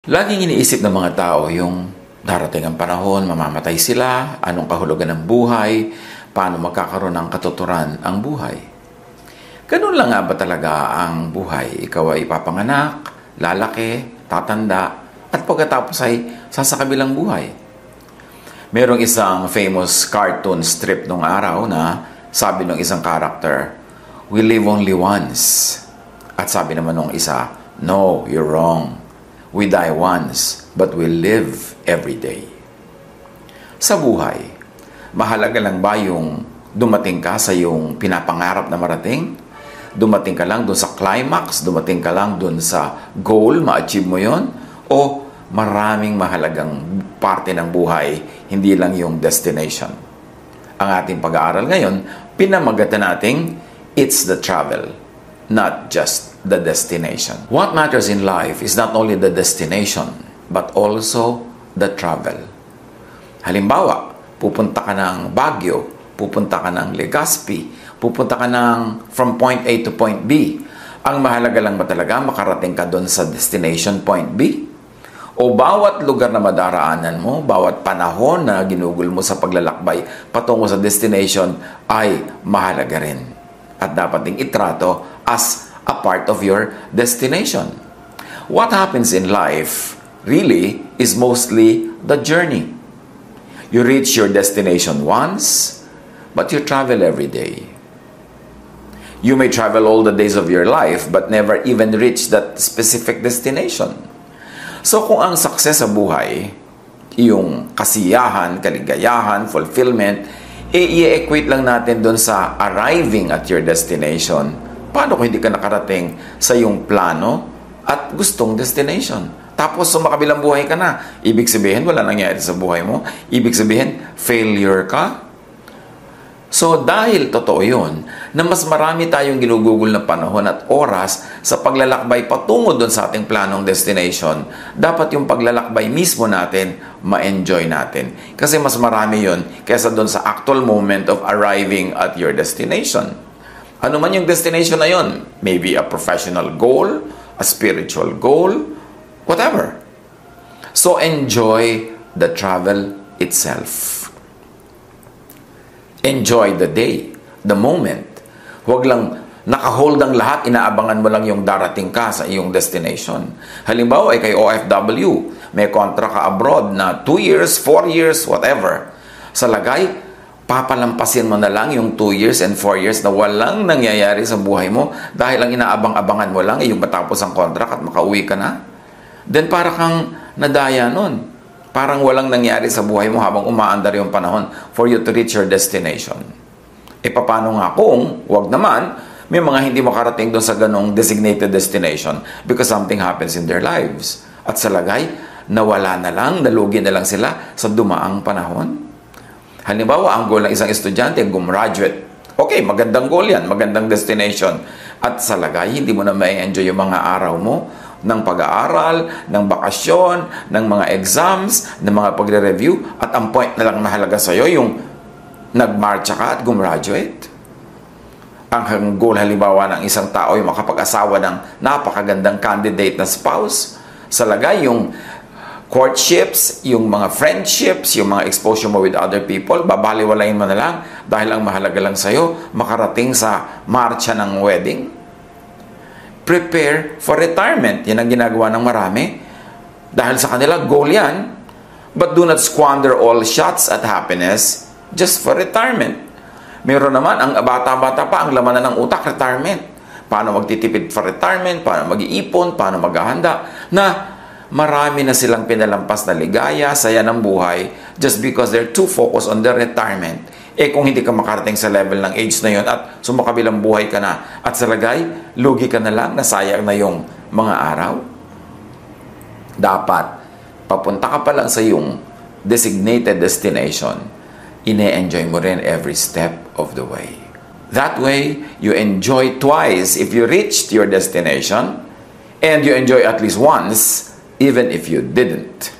Laging iniisip ng mga tao yung darating ang panahon, mamamatay sila, anong kahulugan ng buhay, paano magkakaroon ng katuturan ang buhay. Ganun lang nga ba talaga ang buhay? Ikaw ay ipapanganak, lalaki, tatanda, at pagkatapos ay sasakabilang buhay. Merong isang famous cartoon strip nung araw na sabi ng isang character, "We live only once." At sabi naman nung isa, "No, you're wrong. We die once, but we live every day." Sa buhay, mahalaga lang ba yung dumating ka sa yung pinapangarap na marating? Dumating ka lang dun sa climax? Dumating ka lang dun sa goal? Ma-achieve mo yon? O maraming mahalagang parte ng buhay, hindi lang yung destination? Ang ating pag-aaral ngayon, pinamagatan nating it's the travel, not just the destination. What matters in life is not only the destination, but also the travel. Halimbawa, pupunta ka ng Baguio, pupunta ka ng Legazpi, pupunta ka ng from point A to point B. Ang mahalaga lang ba talaga makarating ka doon sa destination point B? O bawat lugar na madaraanan mo, bawat panahon na ginugol mo sa paglalakbay patungo sa destination ay mahalaga rin. At dapat ding itrato as a part of your destination. What happens in life really is mostly the journey. You reach your destination once, but you travel every day. You may travel all the days of your life, but never even reach that specific destination. So kung ang success sa buhay, yung kasiyahan, kaligayahan, fulfillment, i-equate lang natin doon sa arriving at your destination, paano kung hindi ka nakarating sa iyong plano at gustong destination? Tapos sumakabilang buhay ka na. Ibig sabihin, wala nangyari sa buhay mo. Ibig sabihin, failure ka. So dahil totoo yun, na mas marami tayong ginugugol na panahon at oras sa paglalakbay patungo doon sa ating planong destination, dapat yung paglalakbay mismo natin, ma-enjoy natin. Kasi mas marami yun kaysa doon sa actual moment of arriving at your destination. Ano man yung destination na yun, maybe a professional goal, a spiritual goal, whatever. So enjoy the travel itself. Enjoy the day, the moment. Huwag lang nakahold ang lahat, inaabangan mo lang yung darating ka sa iyong destination. Halimbawa, ay kay OFW, may kontra ka abroad na 2 years, 4 years, whatever. Sa lagay, papalampasin mo na lang yung 2 years and 4 years na walang nangyayari sa buhay mo dahil ang inaabang-abangan mo lang ay yung matapos ang contract at makauwi ka na. Then para kang nadaya nun. Parang walang nangyari sa buhay mo habang umaandar yung panahon for you to reach your destination. E paano nga kung, wag naman, may mga hindi makarating doon sa ganong designated destination because something happens in their lives. At sa lagay, nawala na lang, nalugi na lang sila sa dumaang panahon. Halimbawa, ang goal ng isang estudyante, gumraduate. Okay, magandang goal yan, magandang destination. At sa lagay, hindi mo na ma-enjoy yung mga araw mo ng pag-aaral, ng bakasyon, ng mga exams, ng mga pagre-review, at ang point na lang mahalaga sa'yo, yung nagmarcha ka at gumraduate. Ang goal halimbawa ng isang tao, yung makapag-asawa ng napakagandang candidate na spouse. Sa lagay, yung courtships, yung mga friendships, yung mga exposure mo with other people, babaliwalayin mo na lang dahil ang mahalaga lang sa'yo, makarating sa marcha ng wedding. Prepare for retirement. Yan ang ginagawa ng marami. Dahil sa kanila, goal yan. But do not squander all shots at happiness just for retirement. Meron naman, ang bata-bata pa, ang laman na ng utak, retirement. Paano magtitipid for retirement, paano mag-iipon, paano maghahanda, na marami na silang pinalampas na ligaya, saya ng buhay, just because they're too focused on their retirement. Kung hindi ka makarating sa level ng age na yon at sumakabilang buhay ka na at sa lagay, lugi ka na lang, nasayang na yung mga araw. Dapat, papunta ka pa lang sa yung designated destination, ine-enjoy mo rin every step of the way. That way, you enjoy twice if you reached your destination and you enjoy at least once even if you didn't.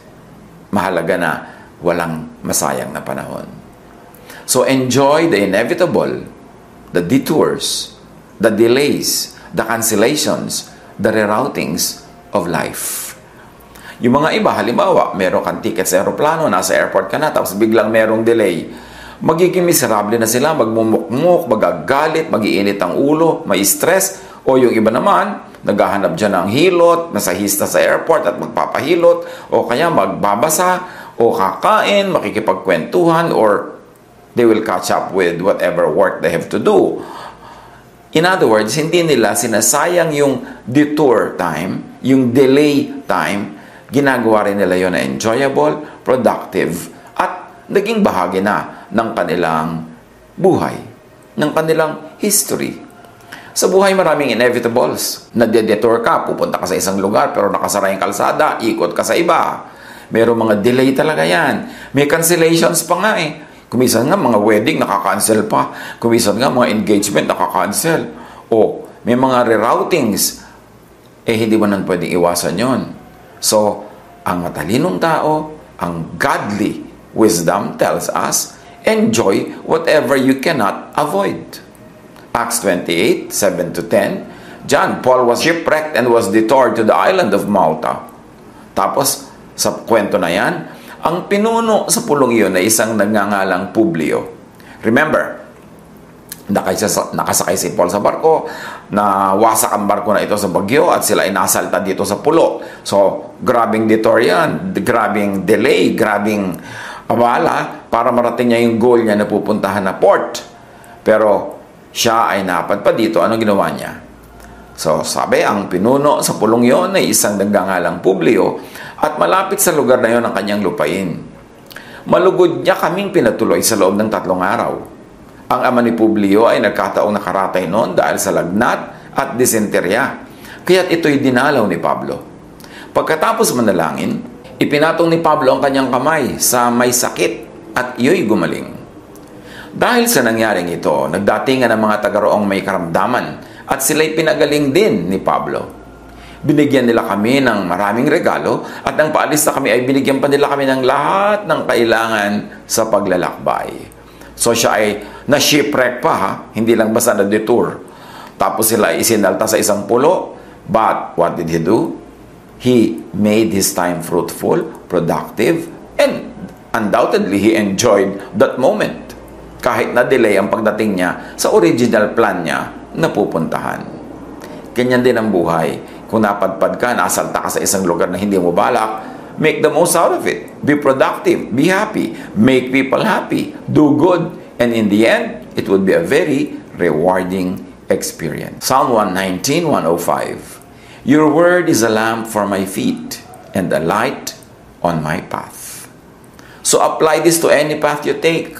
Mahalaga na walang masayang na panahon. So enjoy the inevitable, the detours, the delays, the cancellations, the reroutings of life. Yung mga iba, halimbawa, meron kang ticket sa aeroplano, nasa airport ka na, tapos biglang merong delay. Magiging miserable na sila, magmumukmuk, magagalit, magiinit ang ulo, may stress. O yung iba naman, naghahanap dyan ng hilot, nasahista sa airport at magpapahilot, o kaya magbabasa, o kakain, makikipagkwentuhan, or they will catch up with whatever work they have to do. In other words, hindi nila sinasayang yung detour time, yung delay time, ginagawa rin nila yun na enjoyable, productive, at naging bahagi na ng kanilang buhay, ng kanilang history. Sa buhay maraming inevitables. Nade-detour ka, pupunta ka sa isang lugar, pero nakasara yung kalsada, ikot ka sa iba. Merong mga delay talaga yan. May cancellations pa nga eh. Kumisan nga mga wedding, nakakancel pa. Kumisan nga mga engagement, nakakancel. O may mga reroutings. Hindi mo nang pwedeng iwasan yon. So, ang matalinong tao, ang godly wisdom tells us, enjoy whatever you cannot avoid. Acts 28, 7-10, John, Paul was shipwrecked and was detoured to the island of Malta. Tapos, sa kwento na yan, ang pinuno sa pulong iyon ay isang nagngangalang Publio. Remember, nakasakay si Paul sa barko, nawasak ang barko na ito sa bagyo at sila ay nasalta dito sa pulo. So, grabing detour yan, grabing delay, grabing abala para marating niya yung goal niya na pupuntahan na port. Pero, siya ay napadpad dito. Ano ginawa niya? So, sabi, ang pinuno sa pulong yon ay isang nagngangalang Publio at malapit sa lugar na yon ang kanyang lupain. Malugod niya kaming pinatuloy sa loob ng 3 araw. Ang ama ni Publio ay nagkataong nakaratay noon dahil sa lagnat at disenterya. Kaya't ito'y dinalaw ni Pablo. Pagkatapos manalangin, ipinatong ni Pablo ang kanyang kamay sa may sakit at iyo'y gumaling. Dahil sa nangyaring ito, nagdatingan ang mga taga-roong may karamdaman at sila'y pinagaling din ni Pablo. Binigyan nila kami ng maraming regalo at nang paalis na kami ay binigyan pa nila kami ng lahat ng kailangan sa paglalakbay. So siya ay na-shipwreck pa ha, hindi lang basta na-detour. Tapos sila ay isinalta sa isang pulo. But what did he do? He made his time fruitful, productive, and undoubtedly he enjoyed that moment. Kahit na-delay ang pagdating niya sa original plan niya na pupuntahan. Ganyan din ang buhay. Kung napadpad ka, nasalta ka sa isang lugar na hindi mo balak, make the most out of it. Be productive. Be happy. Make people happy. Do good. And in the end, it would be a very rewarding experience. Psalm 119, 105. Your word is a lamp for my feet and a light on my path. So apply this to any path you take.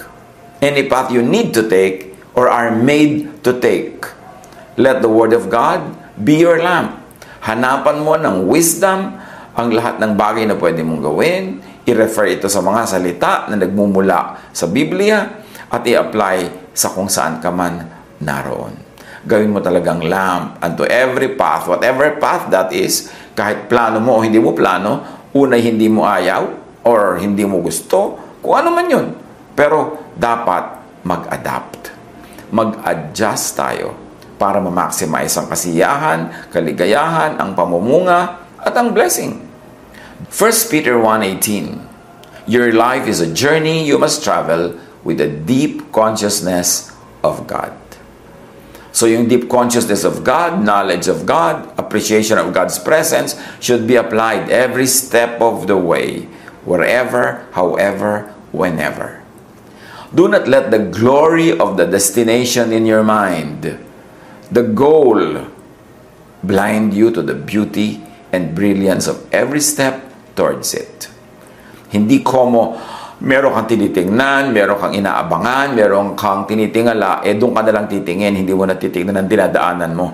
Any path you need to take or are made to take. Let the word of God be your lamp. Hanapan mo ng wisdom ang lahat ng bagay na pwede mong gawin, i-refer ito sa mga salita na nagmumula sa Biblia, at i-apply sa kung saan ka man naroon. Gawin mo talagang lamp unto every path, whatever path that is, kahit plano mo o hindi mo plano, unay hindi mo ayaw, or hindi mo gusto, kung ano man yun. Pero dapat mag-adapt. Mag-adjust tayo para ma-maximize ang kasiyahan, kaligayahan, ang pamumunga, at ang blessing. 1 Peter 1:18. Your life is a journey you must travel with a deep consciousness of God. So yung deep consciousness of God, knowledge of God, appreciation of God's presence should be applied every step of the way, wherever, however, whenever. Do not let the glory of the destination in your mind, the goal, blind you to the beauty and brilliance of every step towards it. Hindi como meron kang tinitingnan, meron kang inaabangan, meron kang tinitingala, doon ka na lang titingin, hindi mo na titingnan ang dinadaanan mo.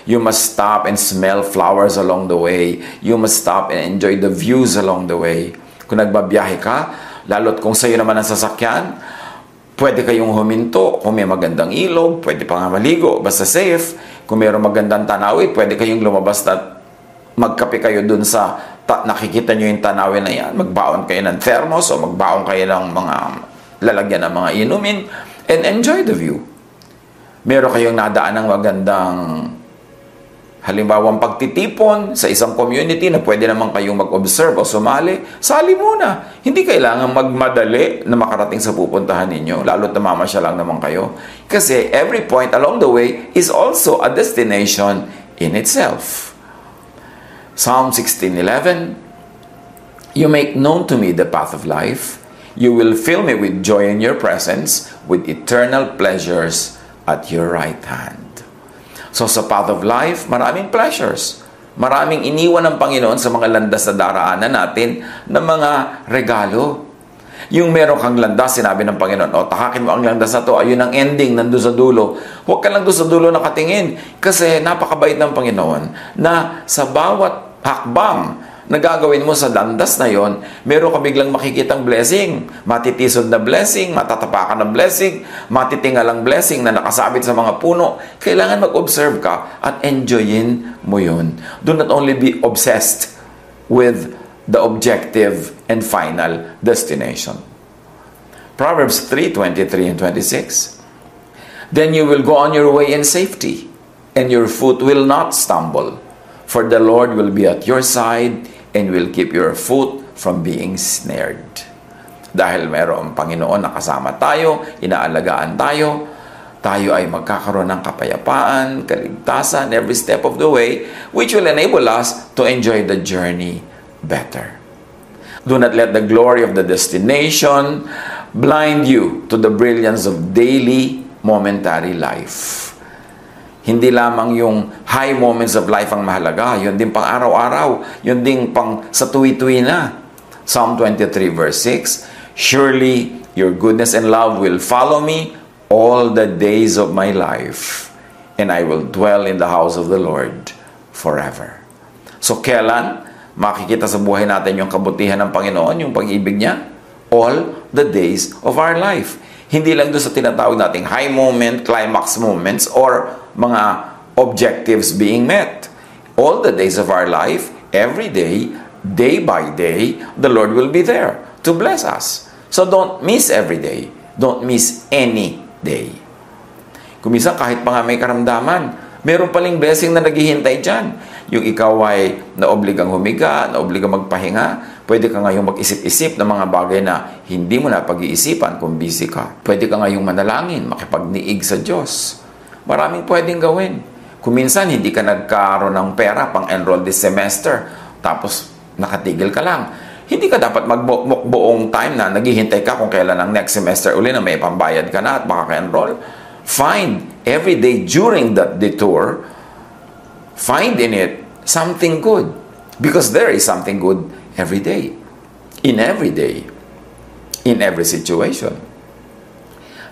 You must stop and smell flowers along the way. You must stop and enjoy the views along the way. Kung nagbabiyahe ka, lalo't kung sa'yo naman ang sasakyan, pwede kayong huminto. Kung may magandang ilog, pwede pa nga maligo, basta safe. Kung mayroong magandang tanawin, pwede kayong lumabas at magkape kayo dun sa nakikita nyo yung tanawin na yan. Magbaon kayo ng thermos o magbaon kayo ng mga lalagyan ng mga inumin and enjoy the view. Meron kayong nadaan ng magandang Halimbawa, ang pagtitipon sa isang community na pwede naman kayong mag-observe o sumali, sali muna. Hindi kailangan magmadali na makarating sa pupuntahan ninyo, lalo't namamasya lang naman kayo. Kasi every point along the way is also a destination in itself. Psalm 16:11, "You make known to me the path of life. You will fill me with joy in your presence, with eternal pleasures at your right hand." So sa path of life, maraming pleasures. Maraming iniwan ng Panginoon sa mga landas na daraanan natin ng mga regalo. Yung meron kang landas, sinabi ng Panginoon, takakin mo ang landas na to, ayun ang ending, nandun sa dulo. Huwag ka lang doon sa dulo nakatingin. Kasi napakabait ng Panginoon na sa bawat hakbang na gagawin mo sa landas na yon, meron ka biglang makikitang blessing. Matitisod na blessing, matatapakan na blessing, matitingalang blessing na nakasabit sa mga puno. Kailangan mag-observe ka at enjoyin mo yun. Do not only be obsessed with the objective and final destination. Proverbs 3:23 and 26. "Then you will go on your way in safety, and your foot will not stumble. For the Lord will be at your side, and will keep your foot from being snared." Dahil mayroong Panginoon na kasama tayo, inaalagaan tayo, tayo ay magkakaroon ng kapayapaan, kaligtasan every step of the way, which will enable us to enjoy the journey better. Do not let the glory of the destination blind you to the brilliance of daily, momentary life. Hindi lamang yung high moments of life ang mahalaga, yun din pang araw-araw, yun din pang sa tuwi-tuwi na. Psalm 23 verse 6, "Surely your goodness and love will follow me all the days of my life, and I will dwell in the house of the Lord forever." So kailan makikita sa buhay natin yung kabutihan ng Panginoon, yung pag-ibig niya? All the days of our life. Hindi lang doon sa tinatawag nating high moment, climax moments, or mga objectives being met. All the days of our life, every day, day by day, the Lord will be there to bless us. So don't miss every day. Don't miss any day. Kung minsan kahit pa nga may karamdaman, meron paling blessing na naghihintay dyan. Yung ikaw ay naobligang humiga, naobligang magpahinga, pwede ka ngayong mag-isip-isip ng mga bagay na hindi mo na pag-iisipan kung busy ka. Pwede ka ngayong manalangin, makipagniig sa Diyos. Maraming pwedeng gawin. Kung minsan hindi ka nagkaroon ng pera pang-enroll this semester, tapos nakatigil ka lang, hindi ka dapat magbuong time na naghihintay ka kung kailan ang next semester uli na may pambayad ka na at makaka-enroll. Find every day during that detour, find in it something good. Because there is something good every day. In every day. In every situation.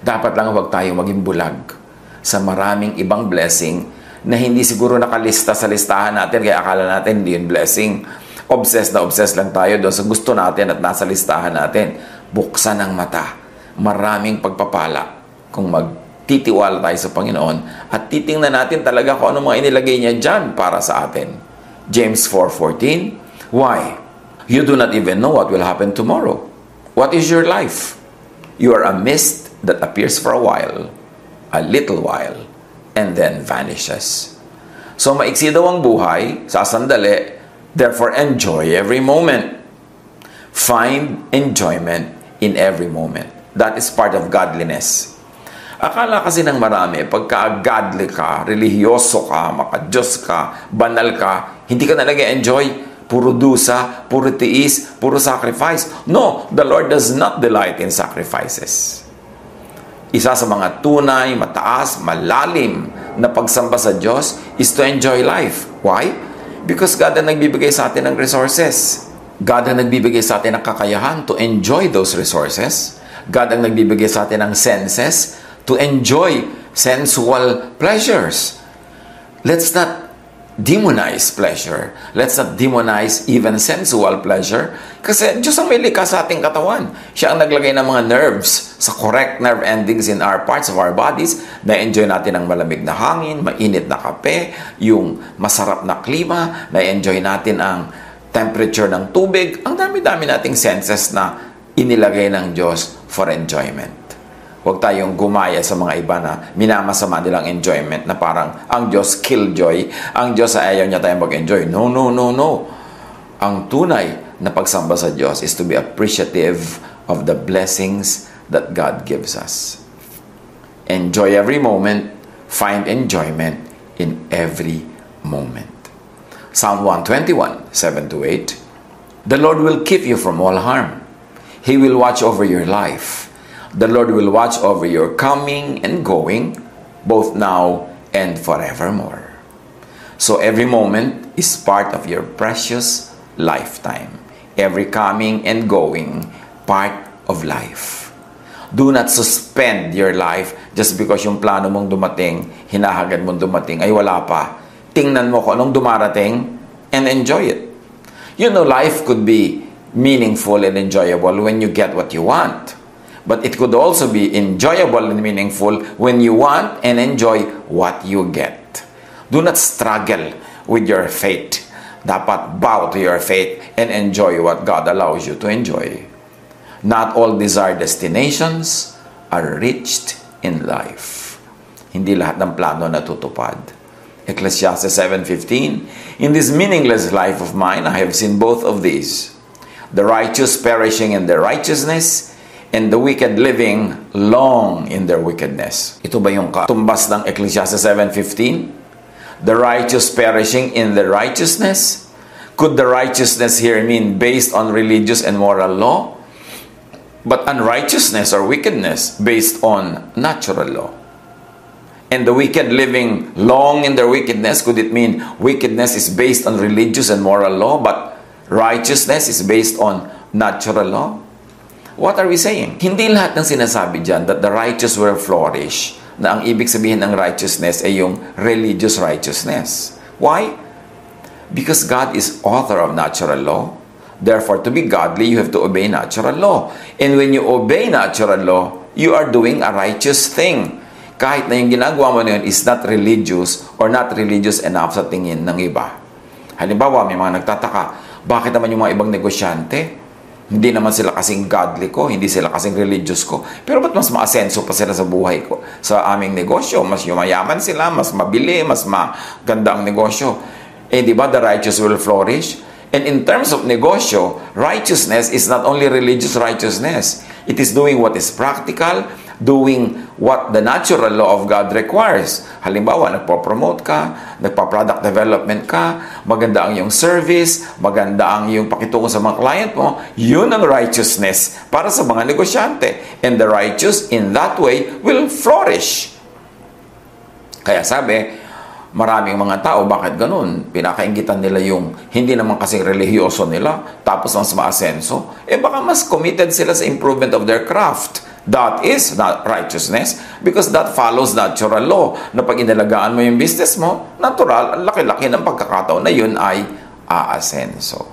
Dapat lang huwag tayo maging bulag sa maraming ibang blessing na hindi siguro nakalista sa listahan natin kaya akala natin hindi yun blessing. Obsessed lang tayo doon sa gusto natin at nasa listahan natin. Buksan ang mata. Maraming pagpapala kung magtitiwala tayo sa Panginoon at titingnan natin talaga kung ano mga inilagay niya dyan para sa atin. James 4:14, "Why? You do not even know what will happen tomorrow. What is your life? You are a mist that appears for a little while, and then vanishes." So maiksi daw ang buhay, sa sandali, therefore enjoy every moment. Find enjoyment in every moment. That is part of godliness. Akala kasi ng marami, pagka-godly ka, religyoso ka, maka-Diyos ka, banal ka, hindi ka na nag-enjoy. Puro dusa, puro tiis, puro sacrifice. No, the Lord does not delight in sacrifices. Isa sa mga tunay, mataas, malalim na pagsamba sa Diyos is to enjoy life. Why? Because God ang nagbibigay sa atin ng resources. God ang nagbibigay sa atin ng kakayahan to enjoy those resources. God ang nagbibigay sa atin ng senses to enjoy sensual pleasures. Let's not demonize pleasure. Let's not demonize even sensual pleasure. Kasi Diyos ang may likha sa ating katawan. Siya ang naglagay ng mga nerves sa correct nerve endings in our parts of our bodies. Na-enjoy natin ang malamig na hangin, mainit na kape, yung masarap na klima, na-enjoy natin ang temperature ng tubig. Ang dami-dami nating senses na inilagay ng Diyos for enjoyment. Huwag tayong gumaya sa mga iba na minamasama nilang enjoyment na parang ang Diyos killjoy, ang Diyos ay ayaw niya tayong mag-enjoy. No, no, no, no. Ang tunay na pagsamba sa Diyos is to be appreciative of the blessings that God gives us. Enjoy every moment, find enjoyment in every moment. Psalm 121, 7-8. The Lord will keep you from all harm. He will watch over your life. The Lord will watch over your coming and going, both now and forevermore. So every moment is part of your precious lifetime. Every coming and going, part of life. Do not suspend your life just because yung plano mong dumating, hinahagad mong dumating, ay wala pa. Tingnan mo kung anong dumarating and enjoy it. You know, life could be meaningful and enjoyable when you get what you want. But it could also be enjoyable and meaningful when you want and enjoy what you get. Do not struggle with your fate. Dapat bow to your fate and enjoy what God allows you to enjoy. Not all desired destinations are reached in life. Hindi lahat ng plano natutupad. Ecclesiastes 7:15, in this meaningless life of mine, I have seen both of these. The righteous perishing in their righteousness, and the wicked living long in their wickedness. Ito ba yung katumbas ng Ecclesiastes 7:15? The righteous perishing in their righteousness? Could the righteousness here mean based on religious and moral law? But unrighteousness or wickedness based on natural law? And the wicked living long in their wickedness, could it mean wickedness is based on religious and moral law, but righteousness is based on natural law? What are we saying? Hindi lahat ng sinasabi dyan that the righteous will flourish, na ang ibig sabihin ng righteousness ay yung religious righteousness. Why? Because God is author of natural law. Therefore, to be godly, you have to obey natural law. And when you obey natural law, you are doing a righteous thing. Kahit na yung ginagawa mo na yun is not religious or not religious enough sa tingin ng iba. Halimbawa, may mga nagtataka, bakit naman yung mga ibang negosyante? Hindi naman sila kasing godly ko, hindi sila kasing religious ko. Pero ba't mas maasenso pa sila sa buhay ko? Sa aming negosyo, mas yumayaman sila, mas mabili, mas maganda ang negosyo. Eh, di ba, the righteous will flourish? And in terms of negosyo, righteousness is not only religious righteousness. It is doing what is practical, doing what the natural law of God requires. Halimbawa, nagpo-promote ka, nagpa-product development ka, maganda ang iyong service, maganda ang iyong pakitungo sa mga client mo, yun ang righteousness para sa mga negosyante. And the righteous in that way will flourish. Kaya sabi, maraming mga tao, bakit ganun? Pinakaingitan nila yung hindi naman kasing religyoso nila, tapos mas maasenso. Eh baka mas committed sila sa improvement of their craft. That is not righteousness because that follows natural law. Na pag inalagaan mo yung business mo, natural, ang laki-laki ng pagkakataon na yun ay aasenso.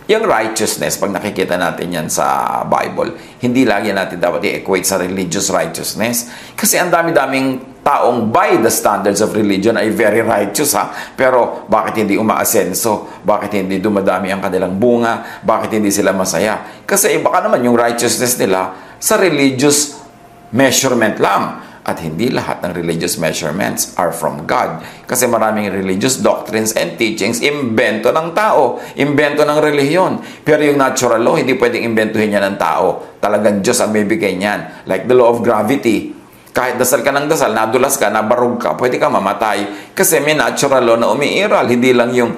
Yung righteousness, pag nakikita natin yan sa Bible, hindi lagi natin dapat i-equate sa religious righteousness. Kasi ang dami-daming taong by the standards of religion ay very righteous Pero bakit hindi umaasenso? Bakit hindi dumadami ang kanilang bunga? Bakit hindi sila masaya? Kasi baka naman yung righteousness nila sa religious measurement lang. At hindi lahat ng religious measurements are from God. Kasi maraming religious doctrines and teachings, imbento ng tao, imbento ng relihiyon. Pero yung natural law, hindi pwedeng imbentuhin niya ng tao. Talagang Diyos ang may bigay niyan. Like the law of gravity. Kahit dasal ka ng dasal, nadulas ka, nabarog ka, pwede ka mamatay. Kasi may natural law na umiiral. Hindi lang yung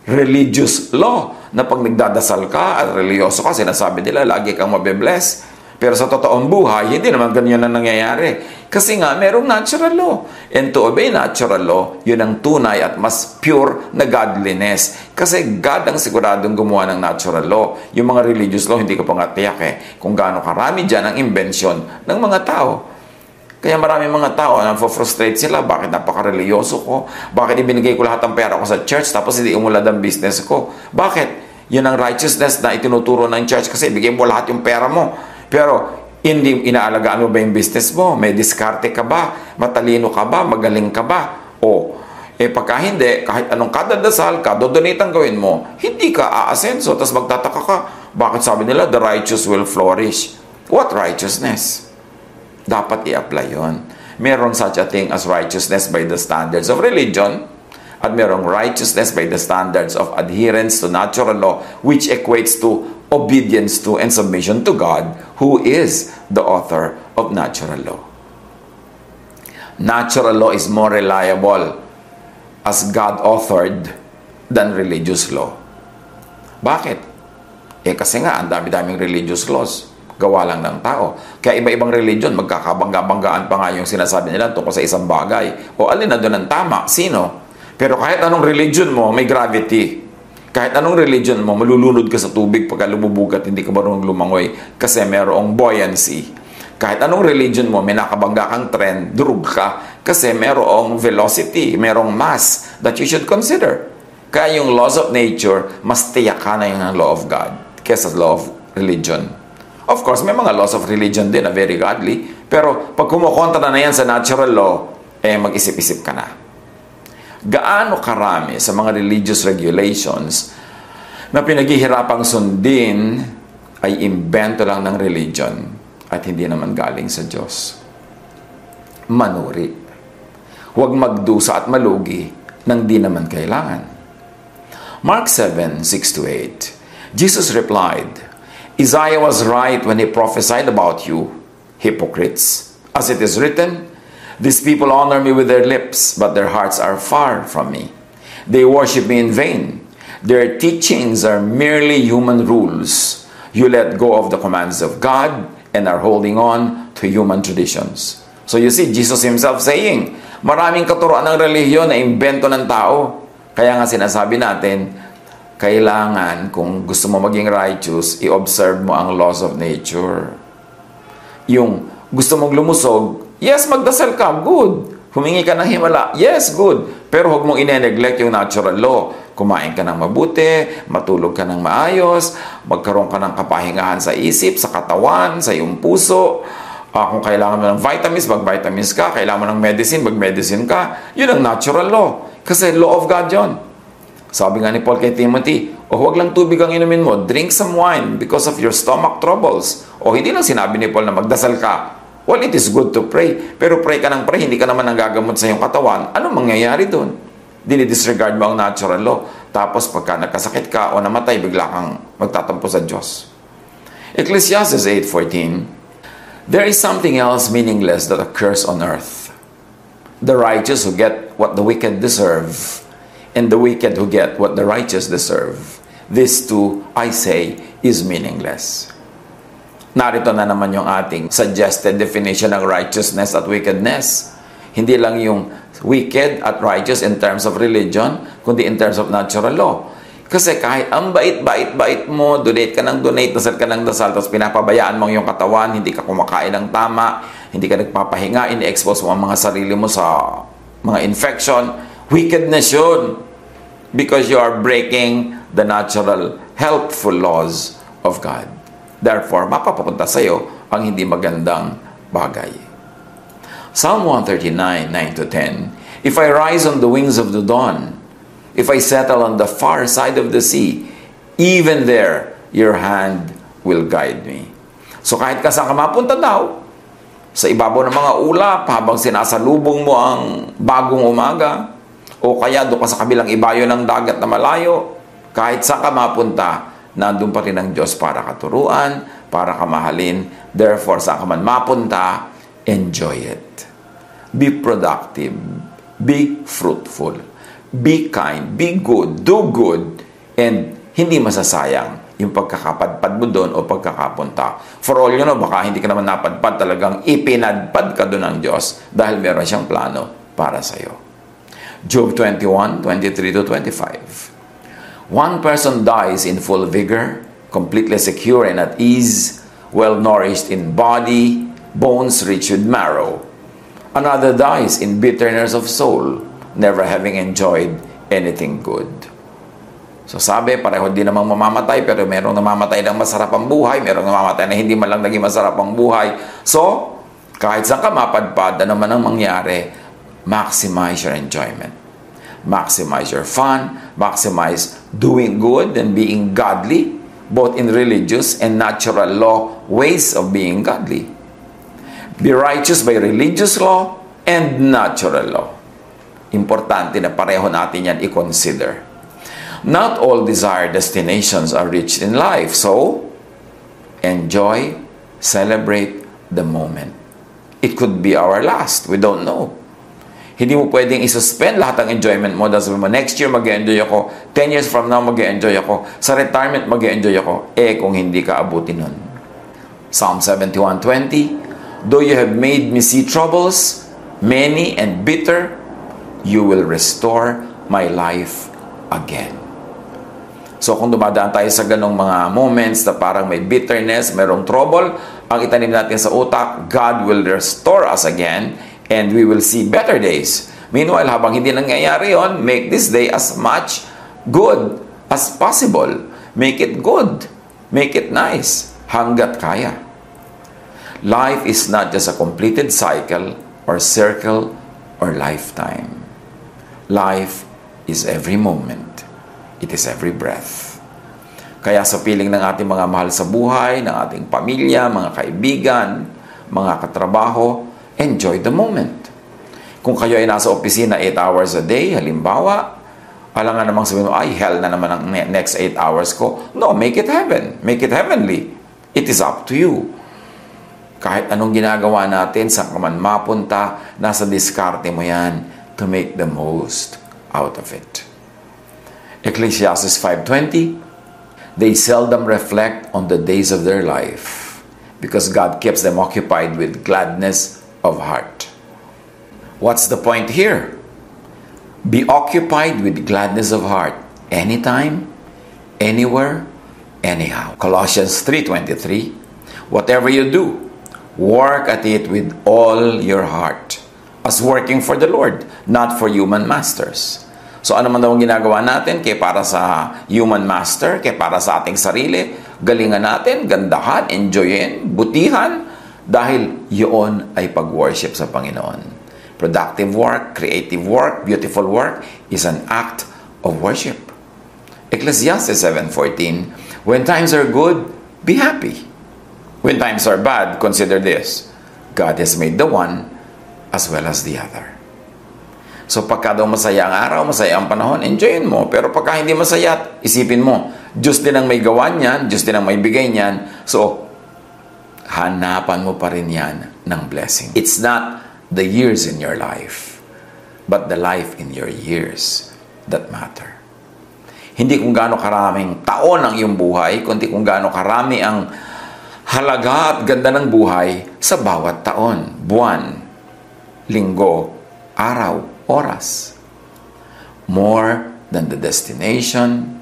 religious law na pag nagdadasal ka at religyoso ka, sinasabi nila, lagi kang mabe-bless. Pero sa totoong buhay, hindi naman ganyan na nangyayari. Kasi nga, merong natural law. And to obey natural law, yun ang tunay at mas pure na godliness. Kasi God ang siguradong gumawa ng natural law. Yung mga religious law, hindi ko pa nga tiyak kung gaano karami dyan ang invention ng mga tao. Kaya maraming mga tao, frustrate sila, bakit napaka-religyoso ko? Bakit ibinigay ko lahat ng pera ko sa church tapos hindi umulad ang business ko? Bakit? Yun ang righteousness na itinuturo ng church kasi ibigay mo lahat yung pera mo. Pero, hindi inaalagaan mo ba yung business mo? May diskarte ka ba? Matalino ka ba? Magaling ka ba? O, pagka hindi, kahit anong kadadasal, kadodonate ang gawin mo, hindi ka aasenso, tapos magtataka ka. Bakit sabi nila, the righteous will flourish? What righteousness? dapat i-apply yun. Meron such a thing as righteousness by the standards of religion, at merong righteousness by the standards of adherence to natural law, which equates to obedience to and submission to God, who is the author of natural law. Natural law is more reliable as God-authored than religious law. Bakit? Kasi nga, ang dami-daming religious laws. Gawa lang ng tao. Kaya iba-ibang religion, magkakabangga-banggaan pa nga yung sinasabi nila tungkol sa isang bagay. O alin na doon ang tama? Sino? Pero kahit anong religion mo, may gravity. Kahit anong religion mo, malulunod ka sa tubig pagka lumubog at hindi ka marunong lumangoy kasi merong buoyancy. Kahit anong religion mo, may nakabangga kang trend, durug ka kasi merong velocity, merong mass that you should consider. Kaya yung laws of nature, mas tiyak ka na yung law of God kesa law of religion. Of course, may mga laws of religion din na very godly, pero pag kumukontra na yan sa natural law, mag-isip-isip ka na. Gaano karami sa mga religious regulations na pinaghihirapang sundin ay imbento lang ng religion at hindi naman galing sa Diyos. Manuri. Huwag magdusa at malugi nang di naman kailangan. Mark 7:6-8. Jesus replied, Isaiah was right when he prophesied about you, hypocrites. As it is written, these people honor me with their lips, but their hearts are far from me. They worship me in vain. Their teachings are merely human rules. You let go of the commands of God and are holding on to human traditions. So you see, Jesus himself saying, maraming katuruan ng relihiyon na imbento ng tao. Kaya nga sinasabi natin, kailangan, kung gusto mo maging righteous, i-observe mo ang laws of nature. Yung gusto mong lumusog, yes, magdasal ka, good. Humingi ka ng himala, yes, good. Pero huwag mong ine-neglect yung natural law. Kumain ka ng mabuti, matulog ka ng maayos, magkaroon ka ng kapahingahan sa isip, sa katawan, sa iyong puso. Kung kailangan mo ng vitamins, mag-vitamins ka. Kailangan mo ng medicine, mag-medicine ka. Yun ang natural law. Kasi law of God yun. Sabi nga ni Paul kay Timothy, huwag lang tubig ang inumin mo, drink some wine because of your stomach troubles. Hindi lang sinabi ni Paul na magdasal ka. Well, it is good to pray. Pero pray ka ng pray, hindi ka naman nagagamot sa iyong katawan. Anong mangyayari doon? Dinidisregard mo ang natural law. Tapos pagka nagkasakit ka o namatay, bigla kang magtatampo sa Diyos. Ecclesiastes 8:14, there is something else meaningless that occurs on earth. The righteous who get what the wicked deserve, and the wicked who get what the righteous deserve. This too, I say, is meaningless. Narito na naman yung ating suggested definition ng righteousness at wickedness. Hindi lang yung wicked at righteous in terms of religion, kundi in terms of natural law. Kasi kahit ang bait-bait mo, donate ka ng donate, dasal ka ng dasal, tapos pinapabayaan mo yung katawan, hindi ka kumakain ng tama, hindi ka nagpapahinga, ini-expose mo ang mga sarili mo sa mga infection, wickedness yun. Because you are breaking the natural, healthful laws of God. Therefore, mapapapunta sa iyo ang hindi magandang bagay. Psalm 139, 9-10, if I rise on the wings of the dawn, if I settle on the far side of the sea, even there, your hand will guide me. So kahit ka saan ka mapunta daw, sa ibabaw ng mga ulap, habang sinasalubong mo ang bagong umaga, o kaya doon ka sa kabilang ibayo ng dagat na malayo, kahit saan ka mapunta, nandun pa rin ang Diyos para katuruan, para kamahalin. Therefore, saan ka man mapunta, enjoy it. Be productive. Be fruitful. Be kind. Be good. Do good. And hindi masasayang yung pagkakapadpad mo doon o pagkakapunta. For all you know, baka hindi ka naman napadpad, talagang ipinadpad ka doon ng Diyos dahil meron siyang plano para sa'yo. Job 21, 23-25. One person dies in full vigor, completely secure and at ease, well-nourished in body, bones rich with marrow. Another dies in bitterness of soul, never having enjoyed anything good. So sabi, pareho din namang mamamatay, pero merong namamatay ng masarap ang buhay, merong namamatay na hindi man lang naging masarap ang buhay. So, kahit saan ka mapadpad, ano man ang mangyari, maximize your enjoyment. Maximize your fun, maximize doing good and being godly, both in religious and natural law ways of being godly. Be righteous by religious law and natural law. Importante na pareho natin yan i-consider. Not all desired destinations are reached in life, so enjoy, celebrate the moment. It could be our last. We don't know. Hindi mo pwedeng isuspend lahat ng enjoyment mo. Dahil mo, next year mag-enjoy ako. 10 years from now mag-enjoy ako. Sa retirement mag-enjoy ako. Kung hindi ka abutin nun. Psalm 71:20, though you have made me see troubles, many and bitter, you will restore my life again. So kung dumadaan tayo sa ganong mga moments na parang may bitterness, mayroong trouble, ang itanim natin sa utak, God will restore us again and we will see better days. Meanwhile, habang hindi nangyayari yon, make this day as much good as possible. Make it good. Make it nice. Hanggat kaya. Life is not just a completed cycle or circle or lifetime. Life is every moment. It is every breath. Kaya sa piling ng ating mga mahal sa buhay, ng ating pamilya, mga kaibigan, mga katrabaho, enjoy the moment. Kung kayo ay nasa opisina 8 hours a day, halimbawa, alangan namang sabihin mo, ay, hell na naman ang next 8 hours ko. No, make it heaven. Make it heavenly. It is up to you. Kahit anong ginagawa natin, saan ka man mapunta, nasa diskarte mo yan to make the most out of it. Ecclesiastes 5:20, they seldom reflect on the days of their life because God keeps them occupied with gladness of heart. What's the point here? Be occupied with gladness of heart anytime, anywhere, anyhow. Colossians 3:23, whatever you do, work at it with all your heart, as working for the Lord, not for human masters. So ano man daw ang ginagawa natin, kaya para sa human master, kaya para sa ating sarili, galingan natin, gandahan, enjoyin, butihan, dahil yun ay pag-worship sa Panginoon. Productive work, creative work, beautiful work is an act of worship. Ecclesiastes 7:14, when times are good, be happy. When times are bad, consider this, God has made the one as well as the other. So pagka daw masaya ang araw, masaya ang panahon, enjoyin mo. Pero pagka hindi masaya, isipin mo, Diyos din ang may gawa niyan, Diyos din ang may bigay niyan. So, hanapan mo pa rin yan ng blessing. It's not the years in your life, but the life in your years that matter. Hindi kung gaano karaming taon ang iyong buhay, kundi kung gaano karami ang halaga at ganda ng buhay sa bawat taon, buwan, linggo, araw, oras. More than the destination,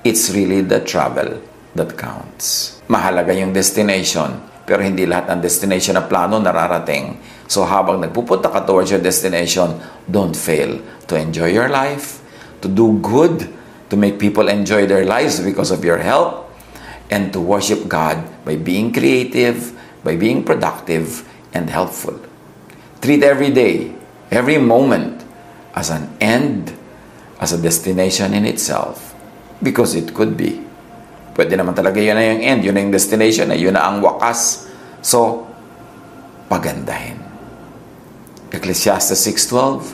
it's really the travel that counts. Mahalaga yung destination, pero hindi lahat ng destination na plano nararating. So habang nagpupunta ka towards your destination, don't fail to enjoy your life, to do good, to make people enjoy their lives because of your help, and to worship God by being creative, by being productive, and helpful. Treat every day, every moment as an end, as a destination in itself. Because it could be. Pwede naman talaga yun na yung end, yun na yung destination, yun na ang wakas. So, pagandahin. Ecclesiastes 6:12,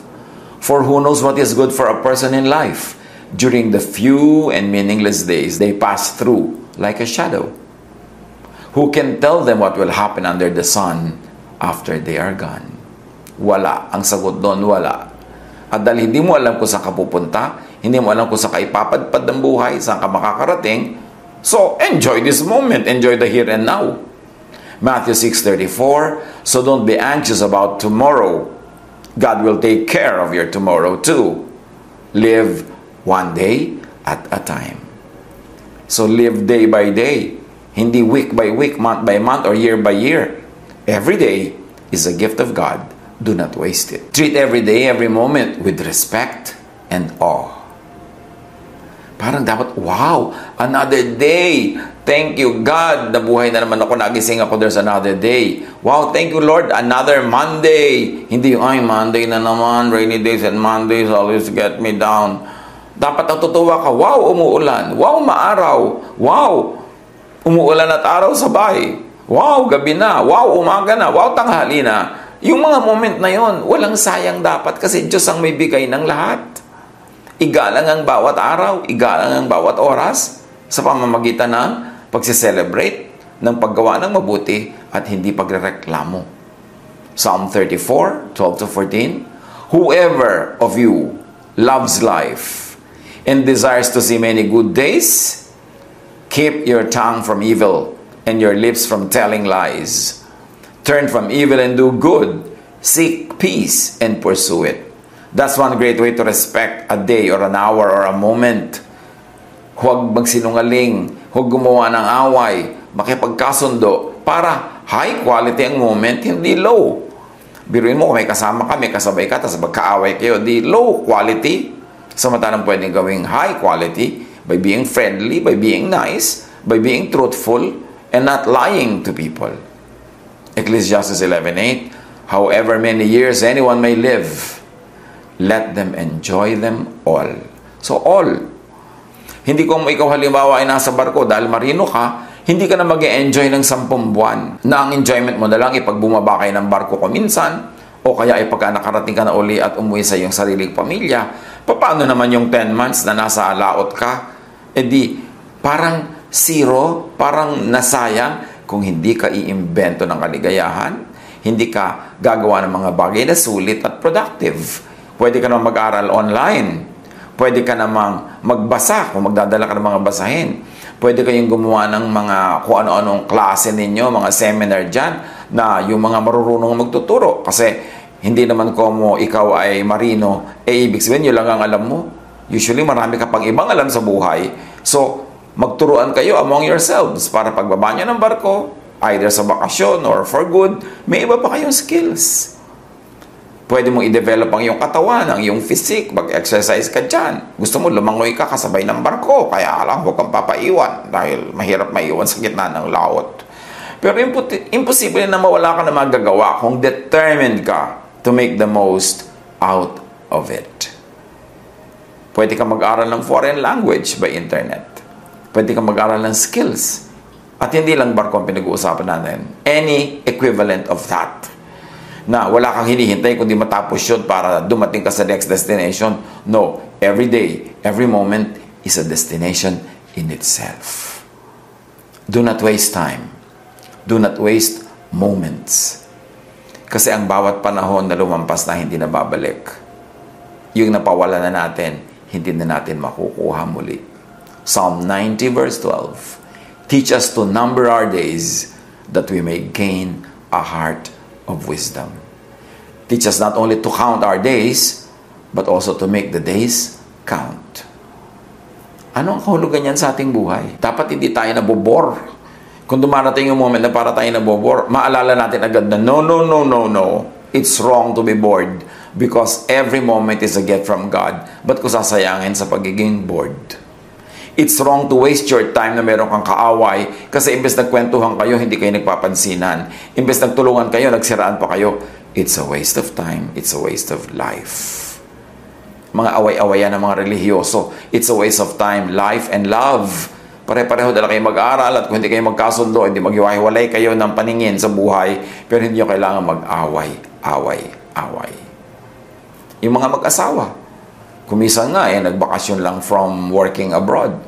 for who knows what is good for a person in life during the few and meaningless days they pass through like a shadow? Who can tell them what will happen under the sun after they are gone? Wala. Ang sagot doon, wala. At dahil hindi mo alam kung saan ka pupunta, hindi mo alam kung saan ka ipapadpad ng buhay, saan ka makakarating, so enjoy this moment, enjoy the here and now. Matthew 6:34, so don't be anxious about tomorrow. God will take care of your tomorrow too. Live one day at a time. So live day by day, hindi week by week, month by month, or year by year. Every day is a gift of God. Do not waste it. Treat every day, every moment with respect and awe. Parang dapat, wow, another day. Thank you, God. Nabuhay na naman ako, nagising ako, there's another day. Wow, thank you, Lord, another Monday. Hindi yung, ay, Monday na naman, rainy days and Mondays always get me down. Dapat natutuwa ka, wow, umuulan. Wow, maaraw. Wow, umuulan at araw sabay. wow, gabi na, wow, umaga na, wow, tanghali na. Yung mga moment na yon, walang sayang dapat kasi Diyos ang may bigay ng lahat. Igalang ang bawat araw, igalang ang bawat oras sa pamamagitan ng pagse-celebrate, ng paggawa ng mabuti at hindi pagrereklamo. Psalm 34, 12-14, whoever of you loves life and desires to see many good days, keep your tongue from evil and your lips from telling lies. Turn from evil and do good. Seek peace and pursue it. That's one great way to respect a day or an hour or a moment. Huwag magsinungaling, huwag gumawa ng away, makipagkasundo para high quality ang moment, hindi low. Biruin mo kung may kasama ka, may kasabay ka, tapos magkaaway kayo, di low quality. Samantalang pwedeng gawing high quality by being friendly, by being nice, by being truthful, and not lying to people. Ecclesiastes 11:8, however many years anyone may live, let them enjoy them all. So all. Hindi kung ikaw halimbawa ay nasa barko dahil marino ka, hindi ka na mag-e-enjoy ng 10 buwan. Na ang enjoyment mo na lang ipag bumaba kayo ng barko kuminsan, o kaya ay pagka nakarating ka na uli at umuwi sa iyong sariling pamilya. Paano naman yung 10 months na nasa laot ka? E di, parang zero, parang nasayang kung hindi ka iimbento ng kaligayahan, hindi ka gagawa ng mga bagay na sulit at productive. Pwede ka namang mag-aral online. Pwede ka namang magbasa kung magdadala ka ng mga basahin. Pwede kayong gumawa ng mga kung ano-anong klase ninyo, mga seminar dyan, na yung mga marurunong magtuturo. Kasi hindi naman como ikaw ay marino, ibig sabihin yun lang ang alam mo. Usually marami ka pang ibang alam sa buhay. So, magturuan kayo among yourselves para pagbaba nyo ng barko, either sa bakasyon or for good, may iba pa kayong skills. Pwede mong i-develop ang iyong katawan, ang iyong physique, mag-exercise ka dyan. Gusto mo, lumangoy ka kasabay ng barko, kaya alam, huwag kang papaiwan dahil mahirap maiwan sa gitna ng laot. Pero imposible na mawala ka na magagawa kung determined ka to make the most out of it. Pwede ka mag-aral ng foreign language by internet. Pwede kang mag-aral ng skills. At hindi lang barko ang pinag-uusapan natin. Any equivalent of that. Na wala kang hinihintay kundi matapos yun para dumating ka sa next destination. No. Every day, every moment is a destination in itself. Do not waste time. Do not waste moments. Kasi ang bawat panahon na lumampas na hindi na babalik, yung napawala na natin, hindi na natin makukuha muli. Psalm 90 verse 12. Teach us to number our days that we may gain a heart of wisdom. Teach us not only to count our days, but also to make the days count. Ano ang kahulugan yan sa ating buhay? Dapat hindi tayo nabobor. Kung dumarating yung moment na para tayo nabobor, maalala natin agad na no. It's wrong to be bored because every moment is a gift from God. Ba't ko sasayangin sa pagiging bored? It's wrong to waste your time na meron kang kaaway kasi imbes nagkwentuhan kayo, hindi kayo nagpapansinan. Imbes nagtulungan kayo, nagsiraan pa kayo. It's a waste of time. It's a waste of life. Mga away-awayan ng mga relihiyoso. It's a waste of time, life, and love. Pare-pareho dala kayo mag-aral at kung hindi kayo magkasundo, hindi maghiwa-hiwalay kayo ng paningin sa buhay, pero hindi nyo kailangan mag-away. Yung mga mag-asawa, kumisan nga nagbakasyon lang from working abroad.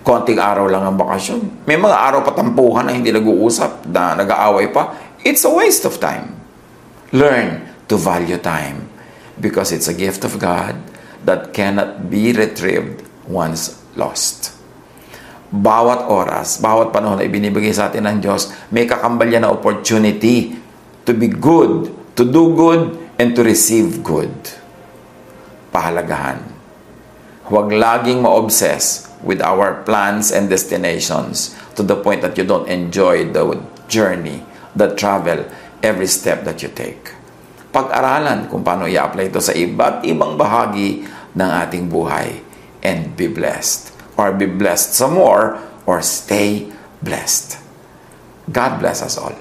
Konting araw lang ang bakasyon. May mga araw patampuhan na hindi nag-uusap, na nag-aaway pa. It's a waste of time. Learn to value time because it's a gift of God that cannot be retrieved once lost. Bawat oras, bawat panahon na ibinibigay sa atin ng Diyos, may kakambal yan na opportunity to be good, to do good, and to receive good. Pahalagahan. Huwag laging ma-obsess with our plans and destinations to the point that you don't enjoy the journey, the travel, every step that you take. Pag-aralan kung paano i-apply ito sa iba't ibang bahagi ng ating buhay and be blessed. Or be blessed some more or stay blessed. God bless us all.